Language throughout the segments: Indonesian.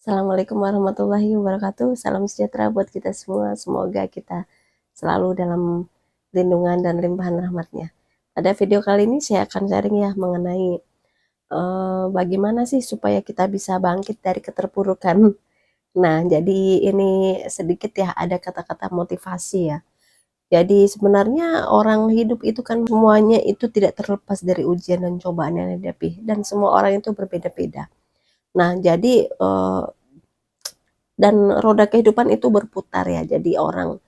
Assalamualaikum warahmatullahi wabarakatuh. Salam sejahtera buat kita semua. Semoga kita selalu dalam lindungan dan limpahan rahmatnya. Pada video kali ini saya akan sharing ya mengenai bagaimana sih supaya kita bisa bangkit dari keterpurukan. Nah, jadi ini sedikit ya ada kata-kata motivasi ya. Jadi sebenarnya orang hidup itu kan semuanya itu tidak terlepas dari ujian dan cobaan yang dihadapi dan semua orang itu berbeda-beda. Nah, jadi dan roda kehidupan itu berputar ya, jadi orang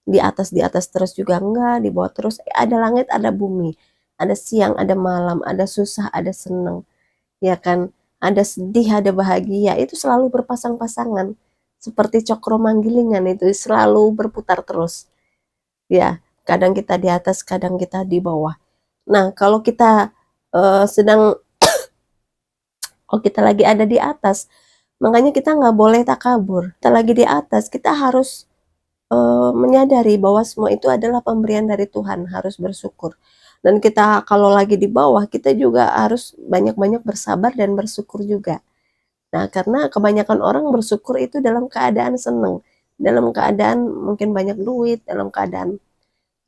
di atas terus juga enggak, di bawah terus, ada langit, ada bumi, ada siang, ada malam, ada susah, ada seneng, ya kan, ada sedih, ada bahagia, itu selalu berpasang-pasangan, seperti cokro manggilingan itu selalu berputar terus, ya, kadang kita di atas, kadang kita di bawah. Nah, kalau kita sedang kalau kita lagi ada di atas, makanya kita nggak boleh takabur. Kita lagi di atas, kita harus menyadari bahwa semua itu adalah pemberian dari Tuhan, harus bersyukur. Dan kita kalau lagi di bawah, kita juga harus banyak-banyak bersabar dan bersyukur juga. Nah, karena kebanyakan orang bersyukur itu dalam keadaan seneng, dalam keadaan mungkin banyak duit, dalam keadaan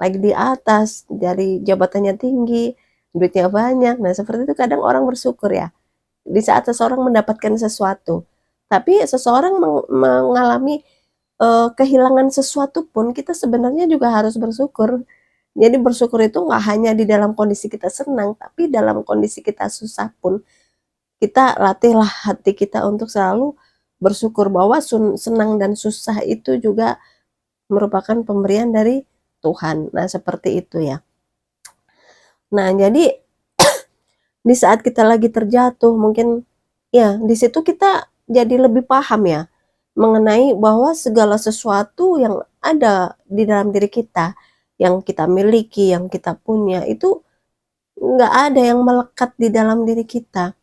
lagi di atas, dari jabatannya tinggi, duitnya banyak. Nah, seperti itu kadang orang bersyukur ya, di saat seseorang mendapatkan sesuatu. Tapi seseorang mengalami kehilangan sesuatu pun kita sebenarnya juga harus bersyukur. Jadi bersyukur itu nggak hanya di dalam kondisi kita senang, tapi dalam kondisi kita susah pun, kita latihlah hati kita untuk selalu bersyukur bahwa senang dan susah itu juga merupakan pemberian dari Tuhan. Nah, seperti itu ya. Nah, jadi di saat kita lagi terjatuh mungkin ya di situ kita jadi lebih paham ya mengenai bahwa segala sesuatu yang ada di dalam diri kita, yang kita miliki, yang kita punya itu nggak ada yang melekat di dalam diri kita.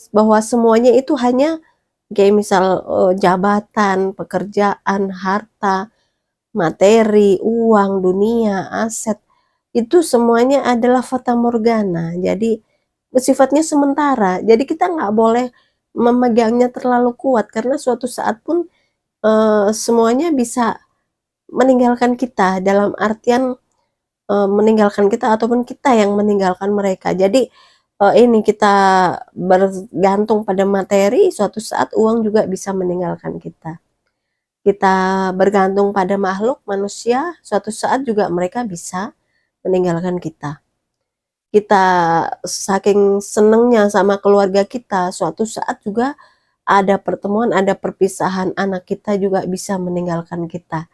Bahwa semuanya itu hanya kayak misal jabatan, pekerjaan, harta, materi, uang, dunia, aset, itu semuanya adalah fata morgana. Jadi sifatnya sementara. Jadi kita nggak boleh memegangnya terlalu kuat karena suatu saat pun semuanya bisa meninggalkan kita dalam artian meninggalkan kita ataupun kita yang meninggalkan mereka. Jadi ini kita bergantung pada materi, suatu saat uang juga bisa meninggalkan kita. Kita bergantung pada makhluk manusia, suatu saat juga mereka bisa meninggalkan kita. Kita saking senengnya sama keluarga kita, suatu saat juga ada pertemuan, ada perpisahan, anak kita juga bisa meninggalkan kita.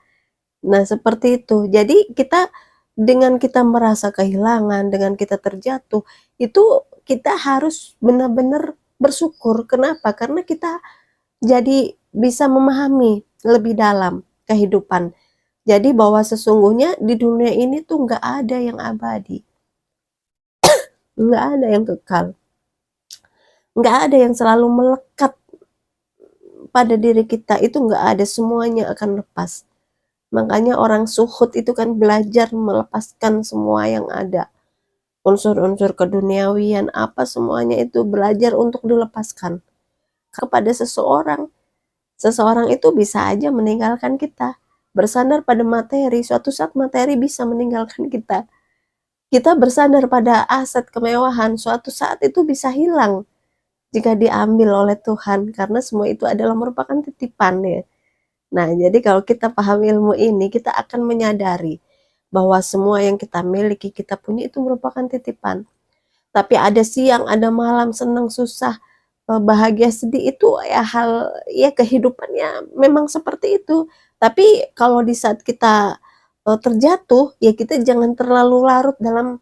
Nah, seperti itu. Jadi kita dengan kita merasa kehilangan, dengan kita terjatuh, itu kita harus benar-benar bersyukur. Kenapa? Karena kita jadi bisa memahami lebih dalam kehidupan. Jadi bahwa sesungguhnya di dunia ini tuh nggak ada yang abadi, nggak ada yang kekal, nggak ada yang selalu melekat pada diri kita, itu nggak ada, semuanya akan lepas. Makanya orang suhud itu kan belajar melepaskan semua yang ada. Unsur-unsur keduniawian apa semuanya itu belajar untuk dilepaskan kepada seseorang. Seseorang itu bisa aja meninggalkan kita. Bersandar pada materi, suatu saat materi bisa meninggalkan kita. Kita bersandar pada aset kemewahan, suatu saat itu bisa hilang jika diambil oleh Tuhan karena semua itu adalah merupakan titipan ya. Nah, jadi kalau kita paham ilmu ini, kita akan menyadari bahwa semua yang kita miliki, kita punya itu merupakan titipan. Tapi ada siang, ada malam, senang, susah, bahagia, sedih, itu ya hal ya kehidupannya memang seperti itu. Tapi kalau di saat kita terjatuh, ya kita jangan terlalu larut dalam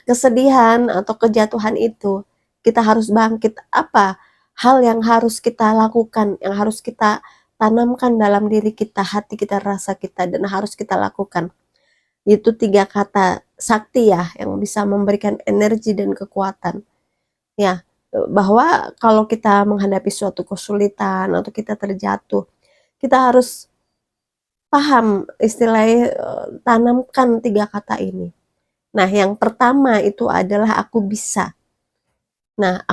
kesedihan atau kejatuhan itu. Kita harus bangkit. Apa hal yang harus kita lakukan, yang harus kita tanamkan dalam diri kita, hati kita, rasa kita, dan harus kita lakukan. Itu 3 kata sakti ya, yang bisa memberikan energi dan kekuatan. Ya, bahwa kalau kita menghadapi suatu kesulitan atau kita terjatuh, kita harus paham istilahnya, tanamkan 3 kata ini. Nah, yang pertama itu adalah aku bisa. Nah,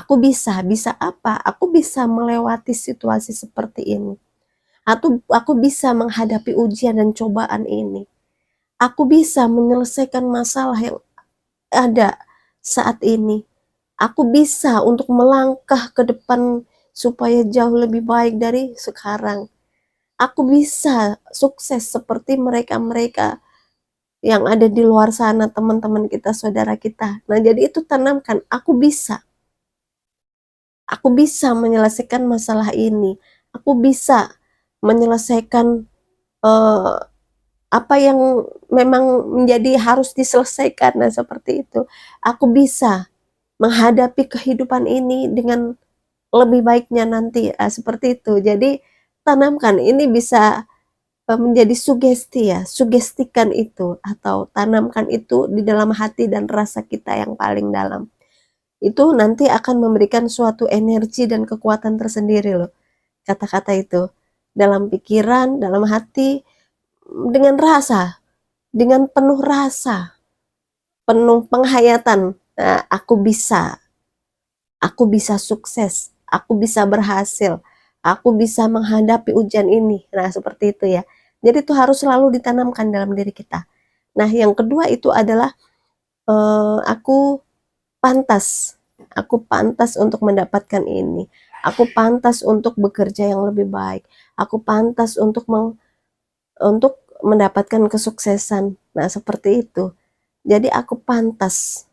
bisa apa? Aku bisa melewati situasi seperti ini. Aku bisa menghadapi ujian dan cobaan ini. Aku bisa menyelesaikan masalah yang ada saat ini. Aku bisa untuk melangkah ke depan supaya jauh lebih baik dari sekarang. Aku bisa sukses seperti mereka-mereka yang ada di luar sana, teman-teman kita, saudara kita. Nah, jadi itu tanamkan, aku bisa. Aku bisa menyelesaikan masalah ini. Aku bisa menyelesaikan eh, apa yang memang menjadi harus diselesaikan. Nah, seperti itu. Aku bisa menghadapi kehidupan ini dengan lebih baiknya nanti. Seperti itu. Jadi tanamkan, ini bisa menjadi sugesti ya, sugestikan itu atau tanamkan itu di dalam hati dan rasa kita yang paling dalam. Itu nanti akan memberikan suatu energi dan kekuatan tersendiri loh, kata-kata itu. Dalam pikiran, dalam hati, dengan rasa, dengan penuh rasa, penuh penghayatan. Nah, aku bisa sukses, aku bisa berhasil, aku bisa menghadapi ujian ini. Nah, seperti itu ya. Jadi itu harus selalu ditanamkan dalam diri kita. Nah, yang kedua itu adalah aku pantas. Aku pantas untuk mendapatkan ini. Aku pantas untuk bekerja yang lebih baik. Aku pantas untuk mendapatkan kesuksesan. Nah, seperti itu. Jadi aku pantas.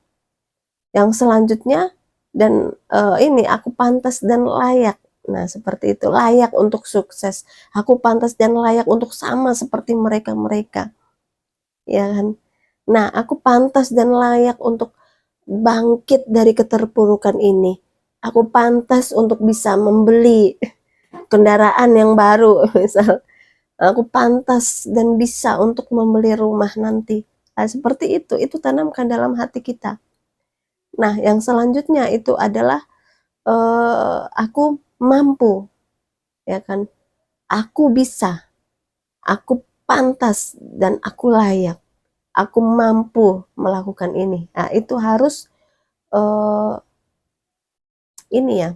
Yang selanjutnya dan ini aku pantas dan layak. Nah, seperti itu. Layak untuk sukses. Aku pantas dan layak untuk sama seperti mereka-mereka. Ya kan? Nah, aku pantas dan layak untuk bangkit dari keterpurukan ini. Aku pantas untuk bisa membeli kendaraan yang baru, misal. Aku pantas dan bisa untuk membeli rumah nanti. Nah, seperti itu tanamkan dalam hati kita. Nah, yang selanjutnya itu adalah aku mampu, ya kan? Aku bisa, aku pantas dan aku layak. Aku mampu melakukan ini. Nah, itu harus ini ya,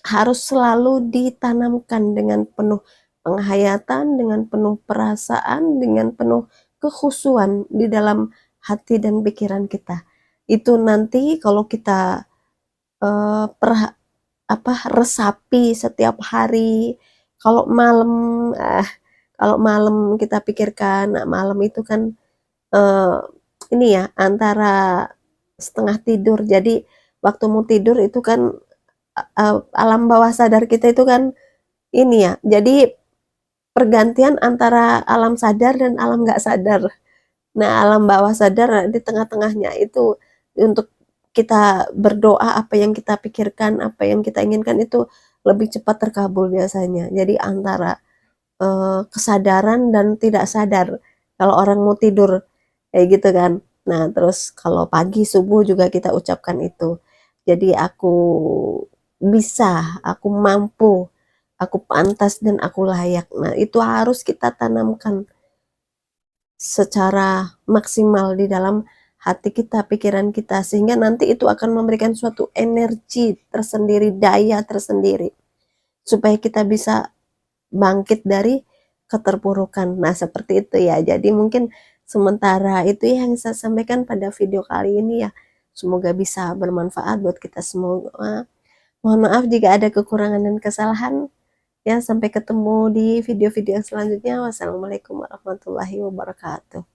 harus selalu ditanamkan dengan penuh penghayatan, dengan penuh perasaan, dengan penuh kekhusyuan di dalam hati dan pikiran kita. Itu nanti kalau kita eh, per, resapi setiap hari, kalau malam, kalau malam kita pikirkan, nah malam itu kan eh, ini ya antara setengah tidur. Jadi waktu mau tidur itu kan alam bawah sadar kita itu kan ini ya, jadi pergantian antara alam sadar dan alam nggak sadar. Nah, alam bawah sadar di tengah-tengahnya itu untuk kita berdoa, apa yang kita pikirkan, apa yang kita inginkan itu lebih cepat terkabul biasanya. Jadi antara kesadaran dan tidak sadar. Kalau orang mau tidur kayak gitu kan. Nah, terus kalau pagi subuh juga kita ucapkan itu. Jadi aku bisa, aku mampu, aku pantas dan aku layak. Nah, itu harus kita tanamkan secara maksimal di dalam hati kita, pikiran kita, sehingga nanti itu akan memberikan suatu energi tersendiri, daya tersendiri, supaya kita bisa bangkit dari keterpurukan. Nah, seperti itu ya. Jadi mungkin sementara itu yang saya sampaikan pada video kali ini ya. Semoga bisa bermanfaat buat kita semua. Mohon maaf jika ada kekurangan dan kesalahan. Ya, sampai ketemu di video-video selanjutnya. Wassalamualaikum warahmatullahi wabarakatuh.